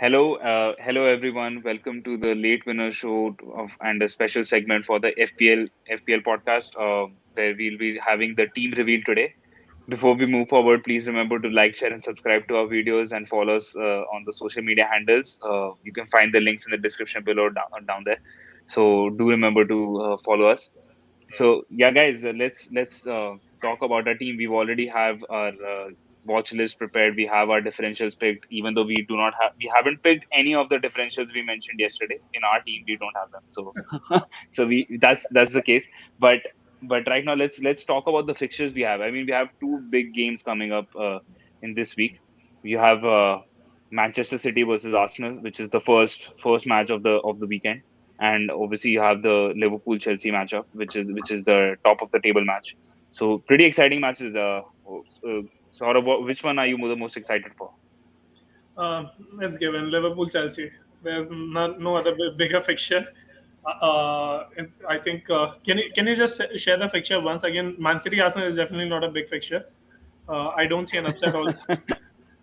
Hello everyone. Welcome to the Late Winner Show and a special segment for the FPL podcast, where we'll be having the team reveal today. Before we move forward, please remember to like, share, and subscribe to our videos and follow us on the social media handles. You can find the links in the description below down there. So do remember to follow us. So yeah, guys, let's talk about our team. We already have our watch list prepared. We have our differentials picked, even though we haven't picked any of the differentials we mentioned yesterday. In our team, we don't have them. So that's the case. But right now, let's talk about the fixtures we have. I mean, we have two big games coming up in this week. You have Manchester City versus Arsenal, which is the first match of the weekend, and obviously you have the Liverpool Chelsea matchup, which is the top of the table match. So pretty exciting matches. Sort of, which one are you the most excited for? It's given Liverpool Chelsea. There's no other bigger fixture. I think can you just share the fixture once again? Man City Arsenal is definitely not a big fixture. I don't see an upset also.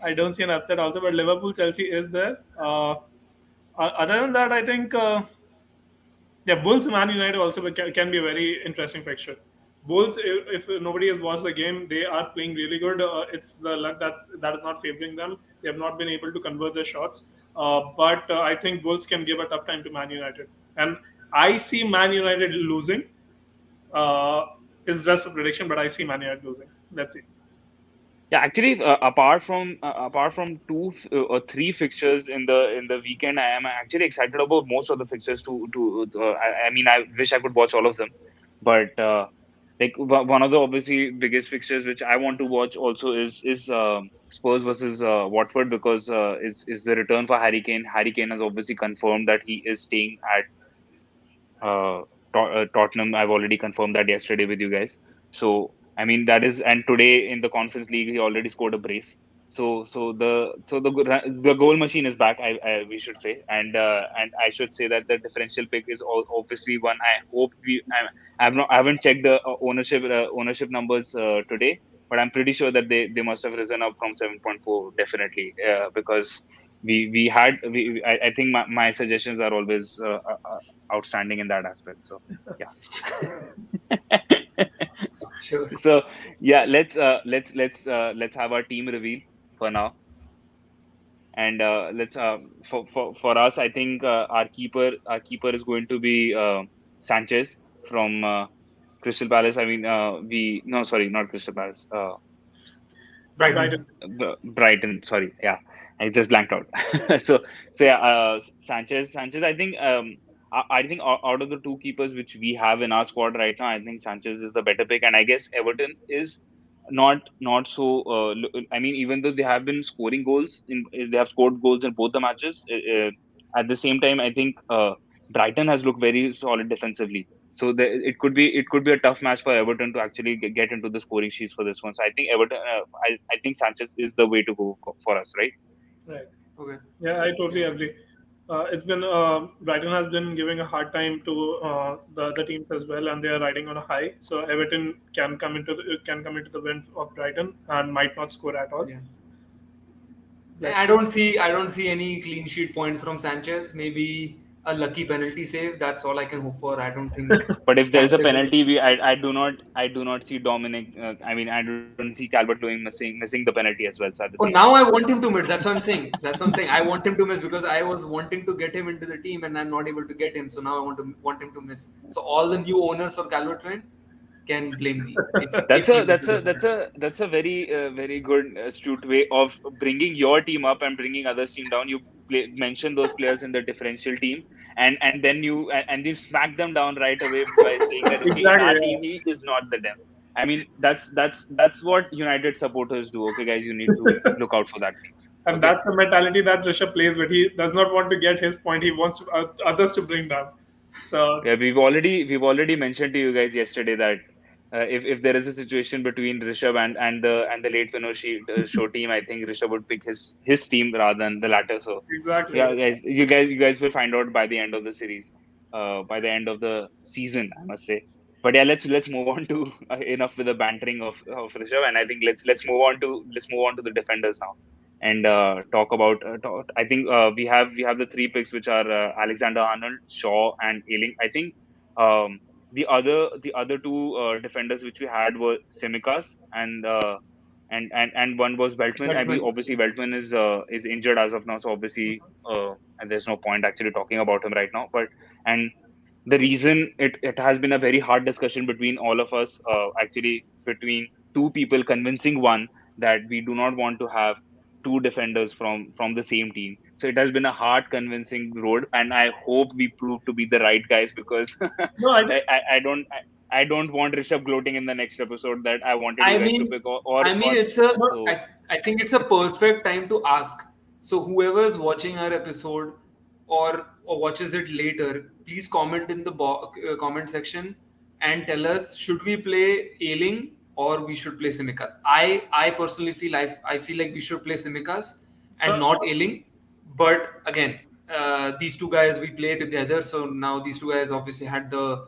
I don't see an upset also, but Liverpool Chelsea is there. Other than that, I think yeah, Bulls Man United also can be a very interesting fixture. Bulls, if nobody has watched the game, they are playing really good. It's the luck that is not favoring them. They have not been able to convert their shots. But I think Bulls can give a tough time to Man United. And I see Man United losing. Uh, it's just a prediction, but I see Man United losing. Let's see. Yeah, actually, apart from or three fixtures in the weekend, I am actually excited about most of the fixtures. I mean, I wish I could watch all of them, but like one of the obviously biggest fixtures which I want to watch also is Spurs versus Watford, because is the return for Harry Kane. Harry Kane has obviously confirmed that he is staying at Tottenham. I've already confirmed that yesterday with you guys. So I mean that is, and today in the Conference League he already scored a brace. So the goal machine is back. We should say, and I should say that the differential pick is obviously one. I hope I haven't checked the ownership numbers today, but I'm pretty sure that they must have risen up from 7.4 definitely, because I think my suggestions are always outstanding in that aspect. So yeah. Sure. So yeah, let's have our team reveal for now, and let's for us. I think our keeper is going to be Sanchez from Crystal Palace. I mean, we no, sorry, not Crystal Palace. Brighton. Brighton. Brighton. Sorry, yeah, I just blanked out. so yeah, Sanchez. I think I think out of the two keepers which we have in our squad right now, I think Sanchez is the better pick, and I guess Everton is not so. I mean, even though they have been scoring goals they have scored goals in both the matches. At the same time, I think Brighton has looked very solid defensively. So it could be a tough match for Everton to actually get into the scoring sheets for this one. So I think Everton, I think Sanchez is the way to go for us, right? Right. Okay. Yeah, I totally Yeah. agree. It's been Brighton has been giving a hard time to the other teams as well, and they are riding on a high. So Everton can come into the win of Brighton and might not score at all. Yeah. Let's I see. don't see I don't see any clean sheet points from Sanchez. Maybe a lucky penalty save. That's all I can hope for. I don't think But if there is a Sanchez penalty, is. I do not see Dominic. I mean, I don't see Calvert Lewin missing the penalty as well. So at the same Oh, time, now I so want him to miss. That's what I'm saying. That's what I'm saying. I want him to miss because I was wanting to get him into the team and I'm not able to get him. So now I want him to miss. So all the new owners for Calvert-Lewin can blame me if he misses a penalty. that's a very good astute way of bringing your team up and bringing others team down. You mention those players in the differential team, and then you smack them down right away by saying that okay, in Exactly. our team Yeah. he is not the them. I mean, that's what United supporters do. Okay, guys, you need to look out for that, please. And Okay. that's the mentality that Rishabh plays with. He does not want to get his point. He wants others to bring down. So Yeah, we've already mentioned to you guys yesterday that if there is a situation between Rishabh and the late winner show team, I think Rishabh would pick his team rather than the latter. So exactly. yeah, guys, you guys will find out by the end of the series, by the end of the season, I must say. But yeah, let's move on to enough with the bantering of Rishabh, and I think let's move on to the defenders now. and talk about. I think we have the three picks, which are Alexander-Arnold, Shaw, and Ayling. I think the other two defenders which we had were Tsimikas and one was Veltman. I mean, Batman. obviously Veltman is injured as of now, so obviously and there's no point actually talking about him right now. But and the reason it has been a very hard discussion between all of us, actually between two people convincing one that we do not want to have two defenders from the same team. So it has been a hard convincing road, and I hope we prove to be the right guys, because No, I think I don't want Rishabh gloating in the next episode that I wanted I you guys to mean, pick or it's a. no, so I think it's a perfect time to ask. So whoever's watching our episode or watches it later, please comment in the comment section and tell us, should we play Ailing or we should play Tsimikas. I personally feel I feel like we should play Tsimikas and so not Ailing. But again, these two guys we play together, so now these two guys obviously had the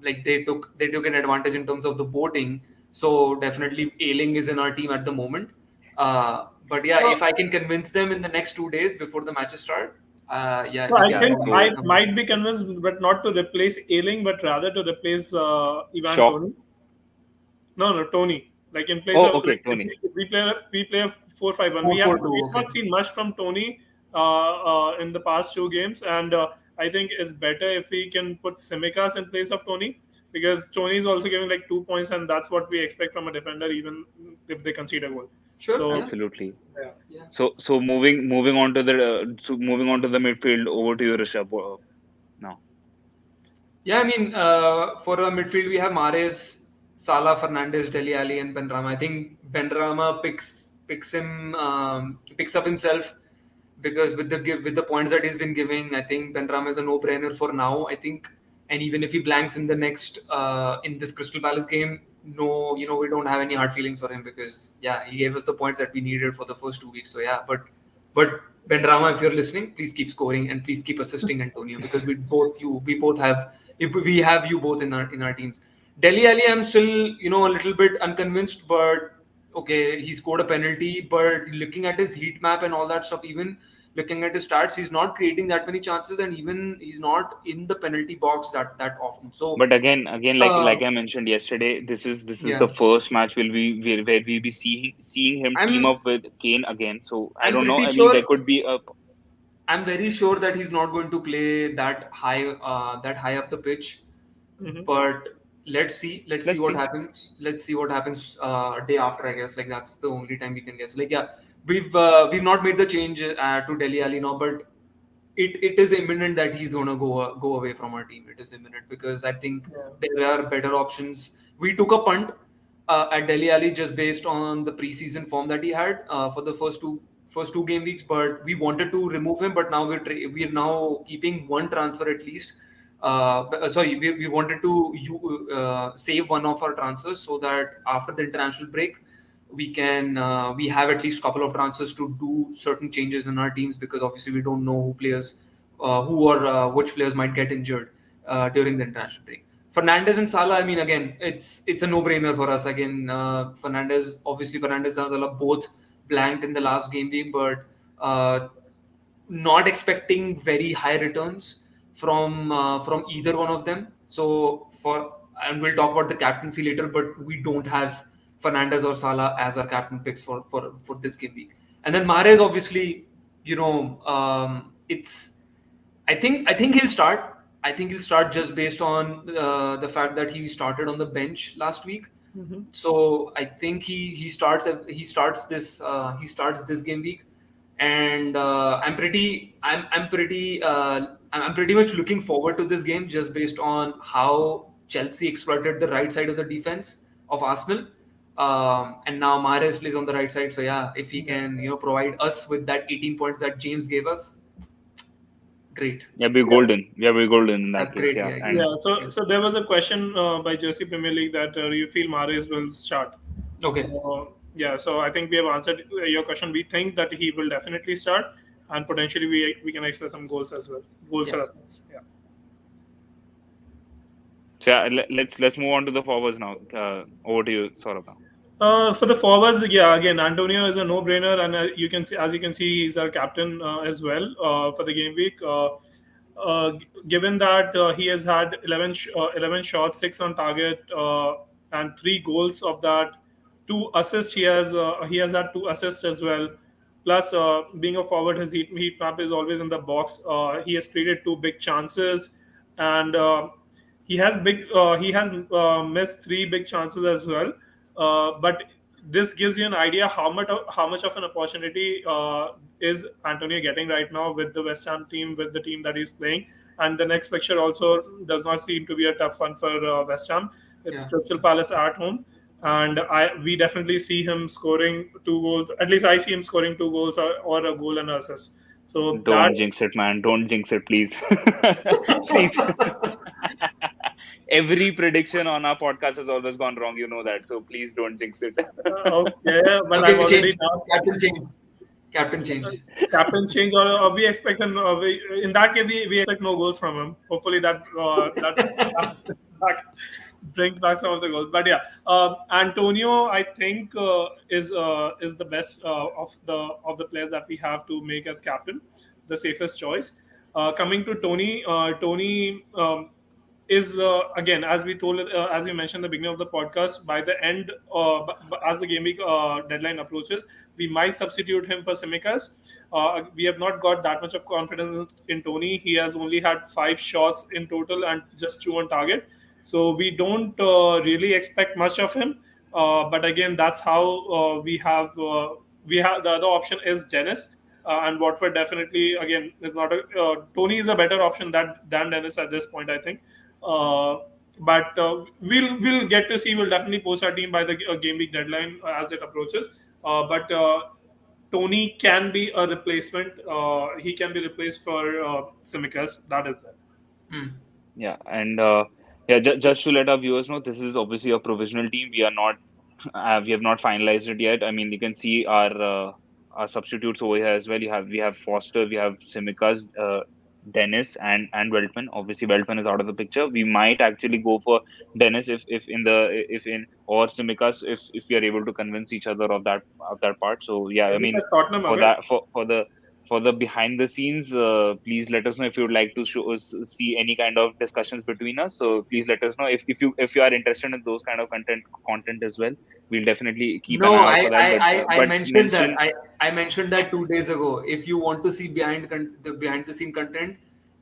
like they took an advantage in terms of the voting. So definitely Ailing is in our team at the moment. But yeah, so if I can convince them in the next 2 days before the matches start, yeah, so we I can yeah. think probably I So come. might be convinced, but not to replace Ailing, but rather to replace Ivan Shaw. Toney. No, Tony. Like in place Oh, of okay, like Tony. if we play a 4-5-1. We have 4-4-2. we have Okay. not seen much from Tony in the past two games, and I think it's better if we can put Tsimikas in place of Tony, because Tony is also giving like 2 points, and that's what we expect from a defender, even if they concede a goal. Sure. So Yeah. Absolutely. yeah. Yeah. So moving on to the midfield, over to you, Rishabh. Now. Yeah, I mean, for a midfield, we have Mahrez, Salah, Fernandes, Dele Alli, and Benrahma. I think Benrahma picks up himself, because with the points that he's been giving, I think Benrahma is a no-brainer for now. I think, and even if he blanks in the next in this Crystal Palace game, no, we don't have any hard feelings for him, because yeah, he gave us the points that we needed for the first 2 weeks. So yeah, but Benrahma, if you're listening, please keep scoring and please keep assisting Antonio, because we have you both in our teams. Dele Alli, I'm still a little bit unconvinced, but okay, he scored a penalty. But looking at his heat map and all that stuff, even looking at his stats, he's not creating that many chances, and even he's not in the penalty box that often. So But again, like uh, I mentioned yesterday, this is the yeah, first match where we'll be seeing him team I'm up with Kane again. So I I'm don't know. pretty I mean, there sure could be a I'm very sure that he's not going to play that high up the pitch. Mhm. But let's see let's what see. happens. Let's see what happens day after, I guess. Like, that's the only time we can guess. Like, yeah, we've not made the change to Dele Alli now, but it is imminent that he's gonna go away from our team. It is imminent, because I think Yeah. there are better options. We took a punt at Dele Alli just based on the preseason form that he had for the first two game weeks, but we wanted to remove him. But now we're now keeping one transfer at least. Sorry, we wanted to save one of our transfers, so that after the international break we have at least a couple of transfers to do certain changes in our teams, because obviously we don't know which players might get injured during the international break. Fernandes and Salah, I mean, again, it's a no-brainer for us. Again, Fernandes and Salah both blanked in the last game week, but not expecting very high returns from either one of them. And we'll talk about the captaincy later, but we don't have Fernandes or Salah as our captain picks for this game week. And then Mahrez, obviously, it's I think he'll start. I think he'll start just based on the fact that he started on the bench last week. Mhm. So I think he starts this game week, and I'm pretty much looking forward to this game, just based on how Chelsea exploited the right side of the defense of Arsenal. And now Mahrez plays on the right side, so yeah, if he Yeah. can provide us with that 18 points that James gave us, great. Yeah, we're Yeah. golden. Yeah, we're golden in that That's case. great. Yeah, Yeah, and Yeah. exactly. Yeah. So there was a question by Jersey Premier League that you feel Mahrez will start. Okay. So yeah, so I think we have answered your question. We think that he will definitely start, and potentially we can expect some goals as well. Goals Yeah. or assists. Yeah. so yeah, let's move on to the forwards now. Over to you, Saurabh. Now. For the forwards, yeah, again, Antonio is a no-brainer, and you can see, as you can see, he's our captain as well for the game week. Given that he has had 11 shots, 6 on target, and 3 goals of that, 2 assists. He has had 2 assists as well. Plus, being a forward, his heat map is always in the box. He has created 2 big chances, and he has missed 3 big chances as well. But this gives you an idea how much of an opportunity is Antonio getting right now with the West Ham team, with the team that he's playing. And the next fixture also does not seem to be a tough one for West Ham. It's Yeah. Crystal Palace at home, and we definitely see him scoring 2 goals. At least I see him scoring 2 goals, or a goal and an assist. So that Don't jinx it, man. Don't jinx it, please. Please. Every prediction on our podcast has always gone wrong. You know that. So please don't jinx it. okay, but I've Okay, already change. Captain change. Captain change. captain change, or we expect in that case we expect no goals from him. Hopefully that brings back some of the goals. But yeah, Antonio, I think is the best of the players that we have to make as captain, the safest choice. Coming to Tony, Tony is again, as we told, as you mentioned at the beginning of the podcast, by the end, as the game week deadline approaches, we might substitute him for Tsimikas. We have not got that much of confidence in Tony. He has only had 5 shots in total and just 2 on target, so we don't really expect much of him. But again, that's how we have the other option is Dennis. And Watford definitely, again, is not a Tony is a better option than Dennis at this point, I think. But we'll get to see. We'll definitely post our team by the game week deadline as it approaches. But Tony can be a replacement. He can be replaced for Tsimikas. That is there. Hmm. Yeah, and just to let our viewers know, this is obviously a provisional team. We are not, we have not finalized it yet. I mean, you can see our substitutes over here as well. We have Foster, we have Tsimikas, Dennis, and Weltman. Obviously, Weltman is out of the picture. We might actually go for Dennis if in or Tsimikas if we are able to convince each other of that part. So yeah, I Maybe mean, that's Tottenham for away. that for the behind the scenes, please let us know if you would like to see any kind of discussions between us. So please let us know if you are interested in those kind of content as well. We'll definitely keep an No, eye out for that. I But mentioned that. mention I mentioned that 2 days ago. If you want to see the behind the scene content,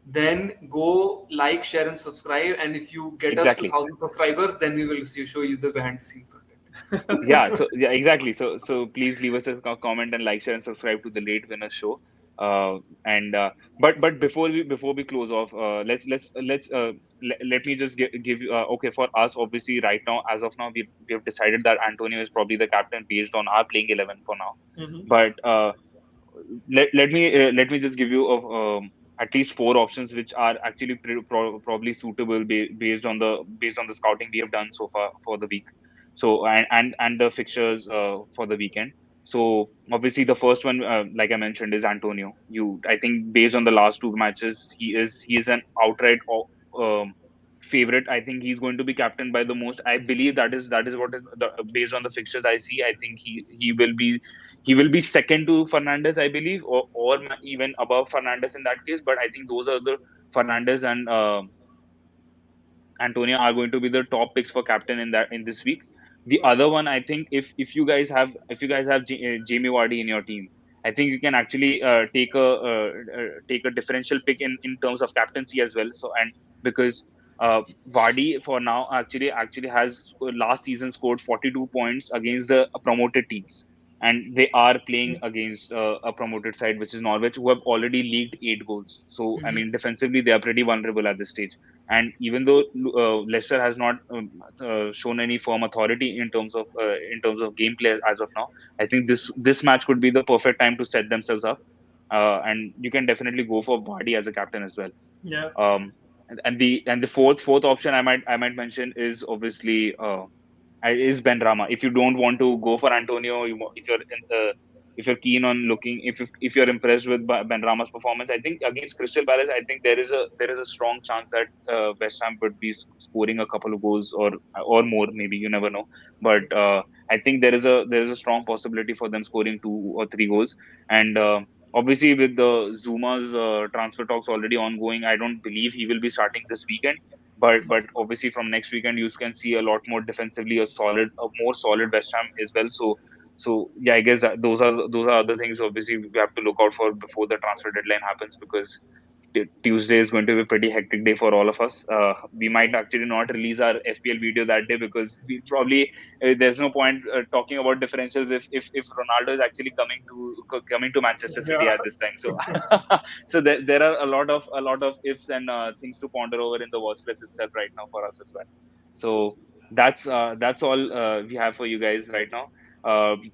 then go like, share, and subscribe. And if you get us to exactly. 1,000 subscribers, then we will show you the behind the scenes content. Yeah, so yeah, exactly. So please leave us a comment and like, share, and subscribe to the Late Winner Show. And but before we close off, let me just give you okay, for us, obviously, right now, as of now, we have decided that Antonio is probably the captain based on our playing 11 for now. Mhm. But let me just give you at least 4 options which are actually probably suitable based on the scouting we have done so far for the week. So and the fixtures for the weekend. So obviously the first one, like I mentioned, is Antonio. I think based on the last 2 matches, he is an outright favorite. I think he's going to be captain by the most. I believe that is what is based on the fixtures I see. I think he will be second to Fernandes, I believe, or even above Fernandes in that case. But I think those are the Fernandes and Antonio are going to be the top picks for captain in this week. The other one, I think, if you guys have Jamie Vardy in your team, I think you can actually take a differential pick in terms of captaincy as well. So and because Vardy for now actually has last season scored 42 points against the promoted teams, and they are playing against a promoted side, which is Norwich, who have already leaked 8 goals. So I Mhm. mean, defensively they are pretty vulnerable at this stage. And even though Leicester has not shown any firm authority in terms of gameplay as of now, I think this match could be the perfect time to set themselves up. And you can definitely go for Vardy as a captain as well. Yeah. And the fourth option I might mention is obviously is Ben Rama. If you don't want to go for Antonio, if you're keen on looking, if you're impressed with Ben Rama's performance, I think against Crystal Palace, I think there is a strong chance that West Ham would be scoring a couple of goals or more. Maybe, you never know. But I think there is a strong possibility for them scoring 2 or 3 goals. And obviously, with the Zuma's transfer talks already ongoing, I don't believe he will be starting this weekend. But obviously, from next weekend, you can see a lot more defensively, a more solid West Ham as well. So yeah, I guess that those are other things. Obviously, we have to look out for before the transfer deadline happens, because Tuesday is going to be a pretty hectic day for all of us. We might actually not release our FPL video that day, because we probably there's no point talking about differentials if Ronaldo is actually coming to Manchester City Yeah. at this time. So so there are a lot of ifs and things to ponder over in the watch list itself right now for us as well. So that's all we have for you guys right now.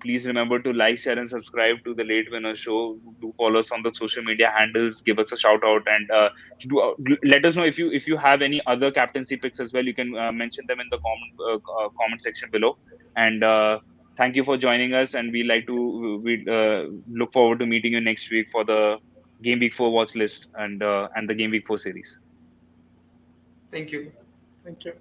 Please remember to like, share, and subscribe to the Late Winner Show. Do follow us on the social media handles. Give us a shout out, and let us know if you have any other captaincy picks as well. You can mention them in the comment section below. And thank you for joining us. And we look forward to meeting you next week for the Game Week 4 watch list and the Game Week 4 series. Thank you. Thank you.